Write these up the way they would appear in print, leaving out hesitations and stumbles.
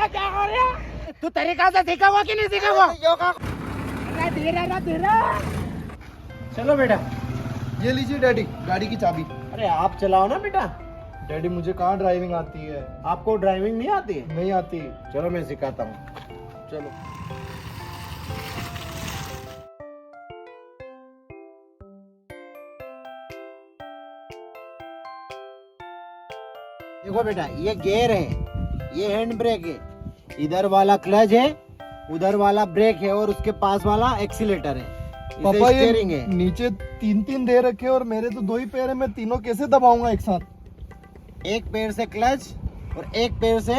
क्या हो रहा है? तू तरीका से सीखा हुआ कि नहीं सीखा हुआ? अरे धीरे धीरे। चलो बेटा। ये लीजिए डैडी, गाड़ी की चाबी। अरे आप चलाओ ना बेटा। डैडी मुझे कहाँ ड्राइविंग आती है। आपको ड्राइविंग नहीं आती है? नहीं आती। चलो मैं सिखाता हूँ। चलो। देखो बेटा, ये गियर है, ये हैंड ब्रेक है, इधर वाला क्लच है, उधर वाला ब्रेक है और उसके पास वाला एक्सीलेटर है। पापा ये स्टीयरिंग है। नीचे 3-3 दे रखे और मेरे तो 2 ही पैर है, मैं तीनों कैसे दबाऊंगा एक साथ? एक पैर से क्लच और एक पैर से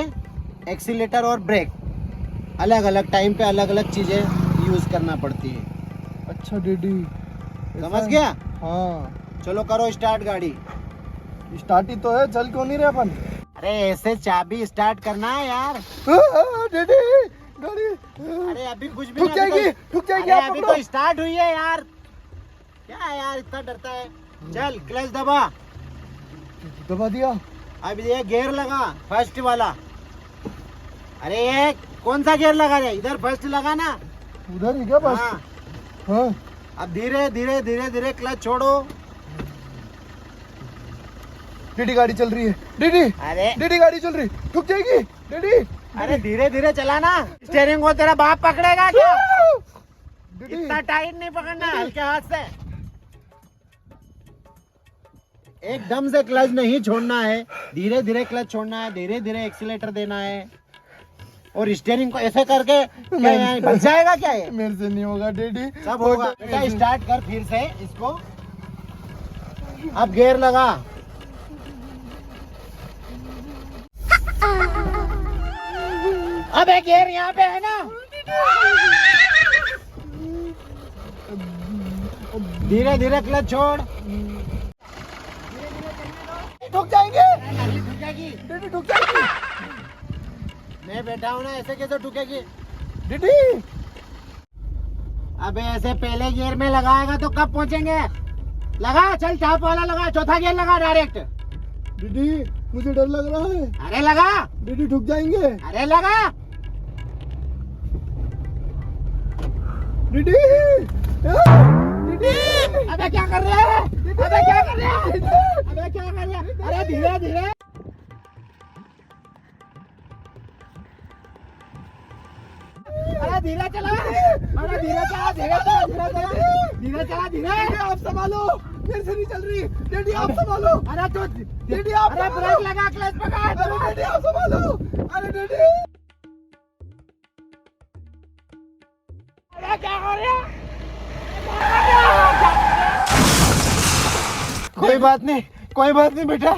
एक्सीलेटर और ब्रेक। अलग अलग टाइम पे अलग अलग चीजें यूज करना पड़ती है। अच्छा डैडी, समझ गया? हाँ। चलो करो स्टार्ट गाड़ी। स्टार्ट ही तो है, चल क्यों नहीं रहे अपन? अरे ऐसे चाबी स्टार्ट करना है यार। डैडी गाड़ी अरे अभी कुछ भी ठुक नहीं, जाएगी, ठुक जाएगी। अरे आप अभी पकड़ो। तो स्टार्ट हुई है यार। क्या है यार, इतना डरता है? चल क्लच दबा। दबा दिया। अब ये गियर लगा, फर्स्ट वाला। अरे ये कौन सा गियर लगा रे? इधर फर्स्ट लगा ना। उधर ही क्या बस? हाँ। हाँ। अब धीरे धीरे धीरे धीरे क्लच छोड़ो। डैडी गाड़ी चल रही है। डैडी अरे डैडी गाड़ी चल रही, ठुक जाएगी डैडी। अरे धीरे धीरे चलाना। स्टीयरिंग को तेरा बाप पकड़ेगा क्या? डैडी इतना टाइट नहीं पकड़ना, हल्के हाथ से। एकदम से क्लच नहीं छोड़ना है, धीरे धीरे क्लच छोड़ना है, धीरे धीरे एक्सीलेटर देना है और स्टीयरिंग को ऐसे करके क्या यहाँ बच जाएगा क्या ये? मेरे से नहीं होगा डैडी। सब होगा बेटा। स्टार्ट कर फिर से इसको। अब गियर लगा। अब एक गियर यहाँ पे है ना। धीरे धीरे क्लच छोड़। ठुक जाएंगे ठुकेगी। डैडी, ठुक जाएगी मैं बैठा हूँ ना, ऐसे कैसे ठुकेगी? डैडी। अबे ऐसे पहले गियर में लगाएगा तो कब पहुँचेंगे? लगा, चल चाप वाला लगा, चौथा गियर लगा डायरेक्ट। डैडी मुझे डर लग रहा है। अरे लगा। डैडी ठुक जाएंगे। अरे लगा। Daddy daddy. अबे क्या कर रहे हैं? अबे क्या कर रहे हैं? अबे क्या कर रहे हैं? अरे धीरे धीरे। अरे धीरे चला। अरे धीरे चला, धीरे चला, धीरे चला, धीरे चला, धीरे। आप संभालो, मेरे से नहीं चल रही। डैडी आप संभालो। अरे तू डैडी आप अरे ब्रेक लगा, क्लच पकड़। अरे डैडी आप संभालो। अरे डैडी। अरे क्या हो रहा है? कोई बात नहीं, कोई बात नहीं बेटा।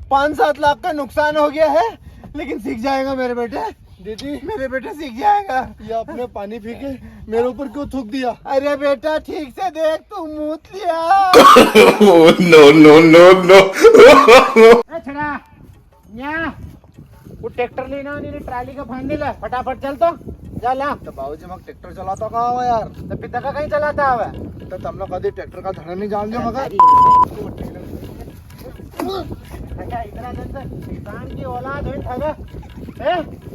5-7 लाख का नुकसान हो गया है, लेकिन सीख जाएगा मेरे बेटे। डैडी मेरे बेटे सीख जाएगा। ये आपने पानी फेंके मेरे ऊपर क्यों थूक दिया? अरे बेटा ठीक से देख, तू मूत लिया। अरे छड़ा यहाँ वो ट्रैक्टर लेना नहीं, ट्राली का फांदी ला फटाफट। चल तो जा ला। तो बाबूजी मग ट्रॅक्टर चलाता का हवा यार? तो पिता का कहीं चलाता हुआ? तर तमला कधी ट्रॅक्टर का धडा नहीं जान दिया मगा? अच्छा इतना दिन से किसान की औलाद है ठगा।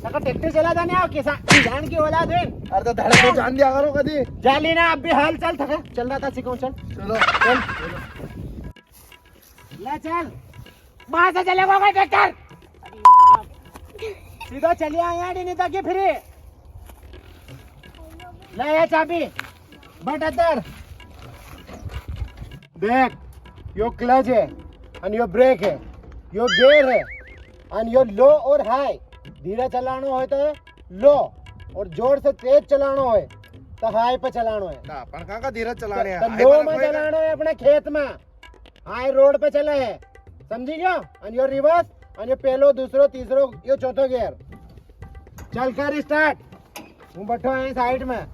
अगर ट्रैक्टर चलाता नहीं आओ, किसान की औलाद है। अरे तो धडा को जान दिया करो कधी। जा लेना अब भी हाल। चल थका, चल रहा था सिखाऊं। चल चलो चल ले चल। वहां से चलेगा कोई ट्रैक्टर? सीधा चलिए आया नहीं तो फिर ले ये चाबी, बट अंदर देख। यो क्लच है और यो ब्रेक है, यो गियर है और यो लो और हाई। धीरे चलानो है तो लो और जोर से तेज चलानो है तो हाई पे चलानो है। आपण का धीरज चला रहे तो लो में चलानो है अपने खेत में, हाई रोड पे चले है, समझी गयो? और यो रिवर्स और यो पहलो दूसरो तीसरो यो चौथो गियर। चल कर स्टार्ट। हूँ बैठो है साइड में।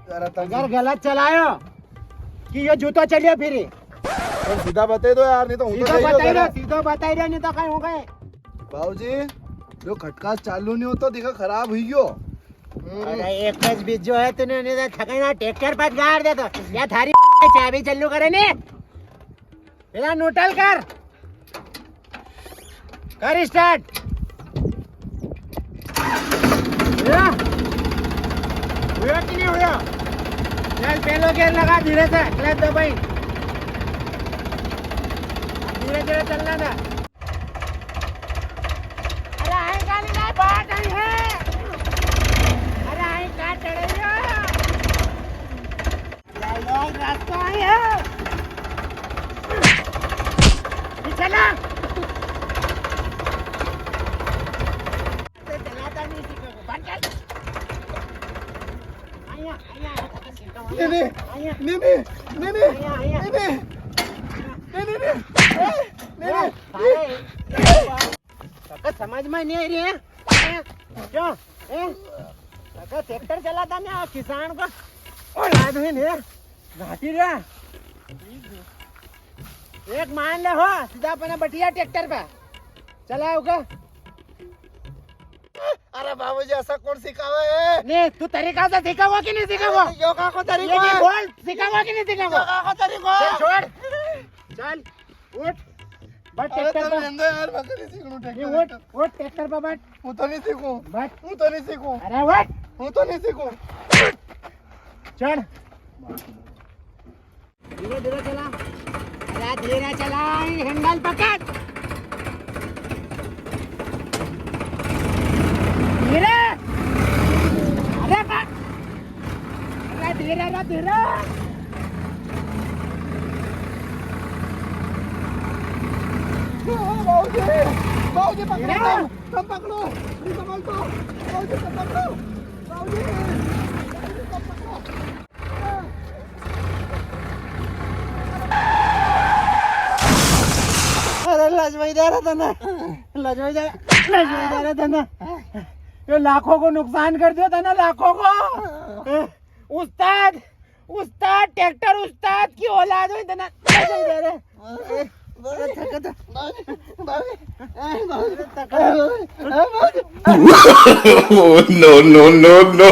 अगर गलत चलायो कि ये जूता चलिए फिर सीधा बता दो यार, नहीं तो सीधा बताई रहे, सीधा बताई रहे, नहीं तो कहीं हो गए। बाबूजी जो खटका चालू नहीं होता दिखा खराब हुई गयो। अरे एक बीच जो है तूने नहीं तो थके ना ट्रैक्टर पर गाड़ दे तो या थारी चाबी चालू करे ने बिना नोटल कर। कर स्टार्ट। हुआ कि नहीं हुआ? चल पहलो गियर लगा, धीरे से क्लच दबाई, धीरे धीरे चलना था। अरे आई गाली नहीं बात आई है, अरे आई कहाँ चढ़े हो? लोग रास्ता आई है, चला चलाता नहीं सीखो, बंद कर। आया आया नहीं नहीं नहीं नहीं नहीं नहीं नहीं समझ में नहीं आ रही है क्यों? ट्रैक्टर चलाता ना किसान को और आदमी ने घाटी रहा। एक मान ले हो सीधा अपना बटिया ट्रैक्टर पे चलाओगा। अरे बाबूजी ऐसा कौन सिखावा है? नहीं तू तरीका से सिखाओ कि नहीं सिखाओ? योगा को तरीका ये है। बोल सिखाओ कि नहीं सिखाओ? योगा को तरीका चल है। छोड़, चल उठ, बैठ अरे ट्रैक्टर तो पे। लेंदो यार, मैं नहीं सीखूं ये ट्रैक्टर। उठ उठ ट्रैक्टर पे बैठ, हूं तो नहीं सीखूं, बैठ। हूं तो नहीं सीखूं, अरे उठ, हूं तो नहीं सीखूं। चढ़, धीरे धीरे चला, अरे धीरे चला, हैंडल पकड़, धीरे, अरे पकड़, अरे धीरे धीरे। बाबूजी बाबूजी पकड़ो, तुम पकड़ो, नहीं संभाल तो, बाबूजी तुम पकड़ो, बाबूजी तुम पकड़ो। अरे लजवाई जा रहा था ना, लजवाई जा रहा था ना, ये लाखों को नुकसान कर दिया था ना, लाखों को। उस्ताद उस्ताद ट्रैक्टर उस्ताद की औलाद हुई था ना, लजवाई जा रहा। no, no, no, no.